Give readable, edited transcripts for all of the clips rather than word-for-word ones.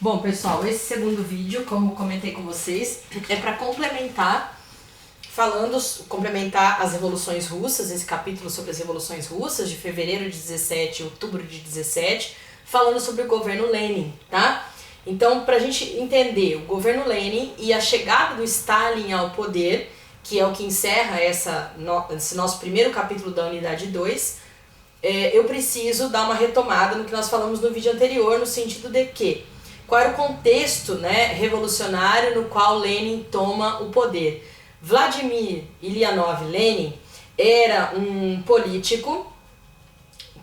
Bom, pessoal, esse segundo vídeo, como comentei com vocês, é para complementar as revoluções russas, esse capítulo sobre as revoluções russas de fevereiro de 17 e outubro de 17, falando sobre o governo Lenin, tá? Então, pra gente entender o governo Lenin e a chegada do Stalin ao poder, que é o que encerra esse nosso primeiro capítulo da unidade 2, eu preciso dar uma retomada no que nós falamos no vídeo anterior, no sentido de que qual era o contexto, revolucionário no qual Lenin toma o poder. Vladimir Ilyanov Lenin era um político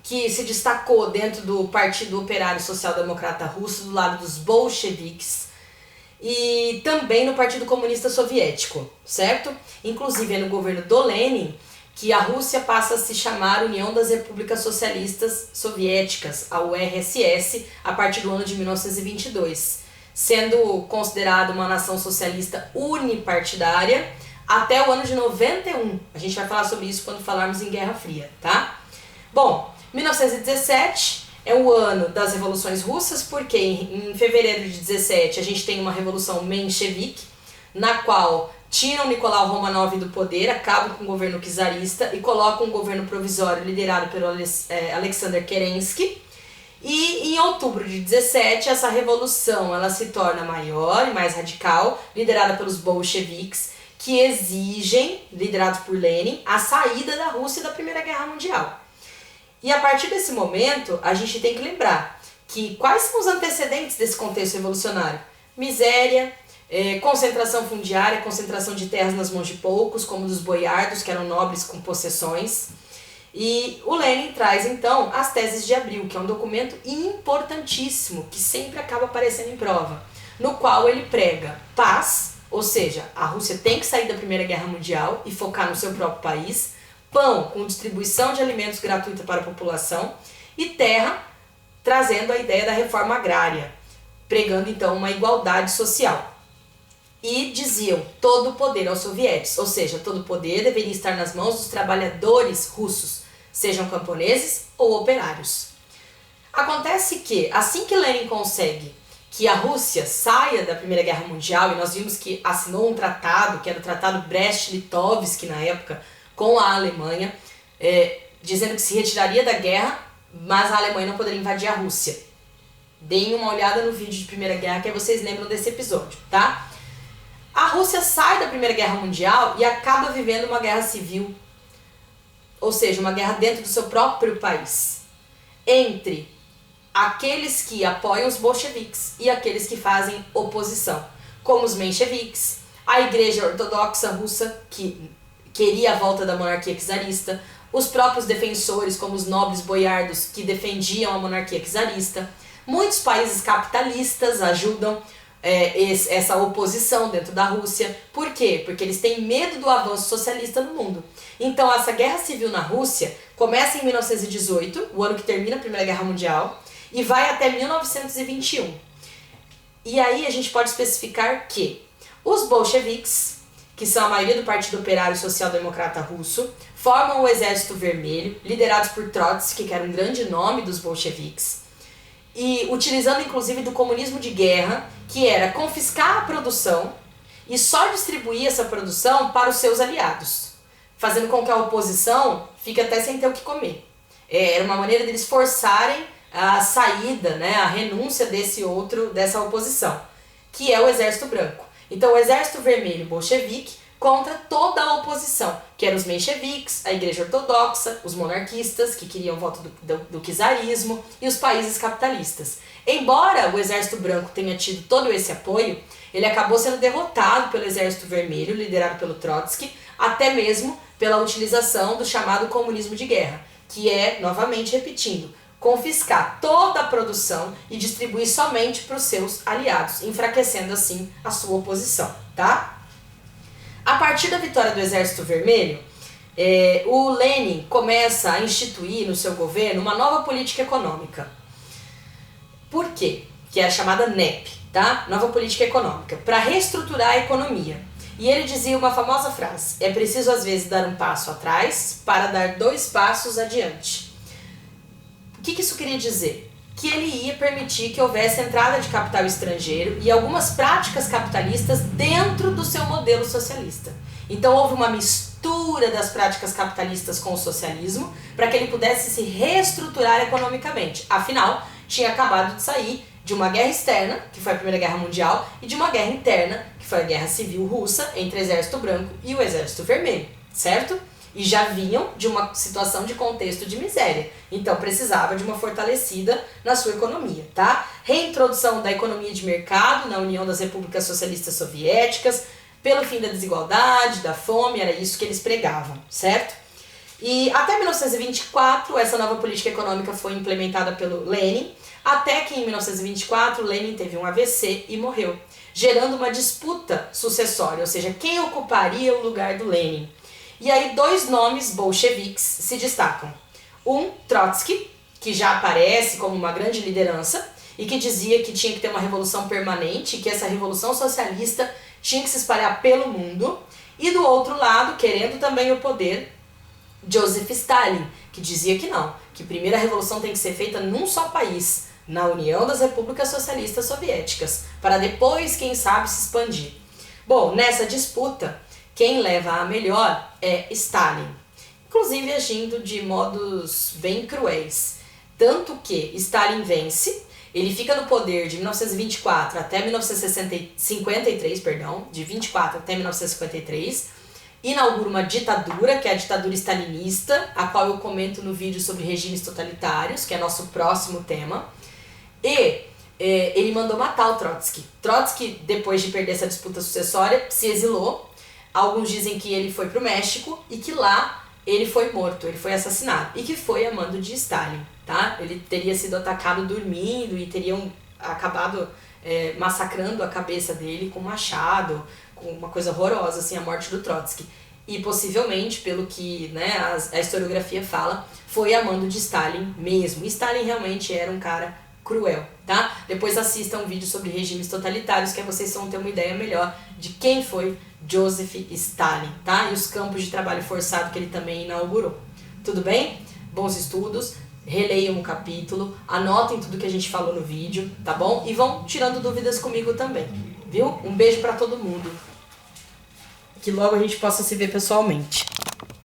que se destacou dentro do Partido Operário Social Democrata Russo, do lado dos bolcheviques, e também no Partido Comunista Soviético, certo? Inclusive é no governo do Lenin que a Rússia passa a se chamar União das Repúblicas Socialistas Soviéticas, a URSS, a partir do ano de 1922, sendo considerada uma nação socialista unipartidária até o ano de 91. A gente vai falar sobre isso quando falarmos em Guerra Fria, tá? Bom, 1917 é o ano das revoluções russas, porque em fevereiro de 17 a gente tem uma revolução menchevique, na qual tiram Nicolau Romanov do poder, acabam com o governo czarista e colocam um governo provisório liderado pelo Alexander Kerensky. E em outubro de 17 essa revolução ela se torna maior e mais radical, liderada pelos bolcheviques, que exigem, liderados por Lenin, a saída da Rússia da Primeira Guerra Mundial. E a partir desse momento, a gente tem que lembrar que quais são os antecedentes desse contexto revolucionário? Miséria, concentração fundiária, concentração de terras nas mãos de poucos, como dos boiardos, que eram nobres com possessões. E o Lenin traz, então, as Teses de Abril, que é um documento importantíssimo, que sempre acaba aparecendo em prova, no qual ele prega paz, ou seja, a Rússia tem que sair da Primeira Guerra Mundial e focar no seu próprio país, pão com distribuição de alimentos gratuita para a população, e terra, trazendo a ideia da reforma agrária, pregando então uma igualdade social. E diziam todo o poder aos sovietes, ou seja, todo o poder deveria estar nas mãos dos trabalhadores russos, sejam camponeses ou operários. Acontece que, assim que Lenin consegue que a Rússia saia da Primeira Guerra Mundial, e nós vimos que assinou um tratado, que era o Tratado Brest-Litovsk na época, com a Alemanha, dizendo que se retiraria da guerra, mas a Alemanha não poderia invadir a Rússia. Deem uma olhada no vídeo de Primeira Guerra, que aí vocês lembram desse episódio, tá? A Rússia sai da Primeira Guerra Mundial e acaba vivendo uma guerra civil, ou seja, uma guerra dentro do seu próprio país, entre aqueles que apoiam os bolcheviques e aqueles que fazem oposição, como os mencheviques, a Igreja Ortodoxa Russa, que queria a volta da monarquia czarista, os próprios defensores, como os nobres boiardos, que defendiam a monarquia czarista. Muitos países capitalistas ajudam essa oposição dentro da Rússia. Por quê? Porque eles têm medo do avanço socialista no mundo. Então essa guerra civil na Rússia começa em 1918, o ano que termina a Primeira Guerra Mundial, e vai até 1921. E aí a gente pode especificar que os bolcheviques, que são a maioria do Partido Operário Social Democrata Russo, formam o Exército Vermelho, liderados por Trotsky, que era um grande nome dos bolcheviques, e utilizando inclusive do comunismo de guerra, que era confiscar a produção e só distribuir essa produção para os seus aliados, fazendo com que a oposição fique até sem ter o que comer. Era uma maneira deles forçarem a saída, a renúncia dessa oposição, que é o Exército Branco. Então o Exército Vermelho bolchevique contra toda a oposição, que eram os mencheviques, a Igreja Ortodoxa, os monarquistas, que queriam volta do czarismo, e os países capitalistas. Embora o Exército Branco tenha tido todo esse apoio, ele acabou sendo derrotado pelo Exército Vermelho, liderado pelo Trotsky, até mesmo pela utilização do chamado comunismo de guerra, que é, novamente repetindo, confiscar toda a produção e distribuir somente para os seus aliados, enfraquecendo assim a sua oposição, tá? A partir da vitória do Exército Vermelho, o Lenin começa a instituir no seu governo uma nova política econômica. Por quê? Que é a chamada NEP, tá? Nova Política Econômica, para reestruturar a economia. E ele dizia uma famosa frase: é preciso às vezes dar um passo atrás para dar 2 passos adiante. O que isso queria dizer? que ele ia permitir que houvesse entrada de capital estrangeiro e algumas práticas capitalistas dentro do seu modelo socialista. Então houve uma mistura das práticas capitalistas com o socialismo para que ele pudesse se reestruturar economicamente. Afinal, tinha acabado de sair de uma guerra externa, que foi a Primeira Guerra Mundial, e de uma guerra interna, que foi a Guerra Civil Russa, entre o Exército Branco e o Exército Vermelho, certo? E já vinham de uma situação de contexto de miséria. Então precisava de uma fortalecida na sua economia, tá? Reintrodução da economia de mercado na União das Repúblicas Socialistas Soviéticas, pelo fim da desigualdade, da fome, era isso que eles pregavam, certo? E até 1924, essa nova política econômica foi implementada pelo Lenin, até que em 1924 Lenin teve um AVC e morreu, gerando uma disputa sucessória, ou seja, quem ocuparia o lugar do Lenin. E aí dois nomes bolcheviques se destacam. Trotsky, que já aparece como uma grande liderança e que dizia que tinha que ter uma revolução permanente, que essa revolução socialista tinha que se espalhar pelo mundo. E do outro lado, querendo também o poder, Joseph Stalin, que dizia que não, que a primeira revolução tem que ser feita num só país, na União das Repúblicas Socialistas Soviéticas, para depois, quem sabe, se expandir. Bom, nessa disputa, quem leva a melhor é Stalin, inclusive agindo de modos bem cruéis. Tanto que Stalin vence, ele fica no poder de 1924 até 1953, de 24 até 1953, inaugura uma ditadura, que é a ditadura stalinista, a qual eu comento no vídeo sobre regimes totalitários, que é nosso próximo tema. E ele mandou matar o Trotsky. Trotsky, depois de perder essa disputa sucessória, se exilou. Alguns dizem que ele foi para o México e que lá ele foi morto, ele foi assassinado. E que foi a mando de Stalin, tá? Ele teria sido atacado dormindo e teriam acabado massacrando a cabeça dele com um machado, com uma coisa horrorosa, assim, a morte do Trotsky. E possivelmente, pelo que a historiografia fala, foi a mando de Stalin mesmo. E Stalin realmente era um cara cruel, tá? Depois assistam um vídeo sobre regimes totalitários, que aí vocês vão ter uma ideia melhor de quem foi Joseph Stalin, tá? E os campos de trabalho forçado que ele também inaugurou. Tudo bem? Bons estudos, releiam o capítulo, anotem tudo que a gente falou no vídeo, tá bom? E vão tirando dúvidas comigo também, viu? Um beijo pra todo mundo. Que logo a gente possa se ver pessoalmente.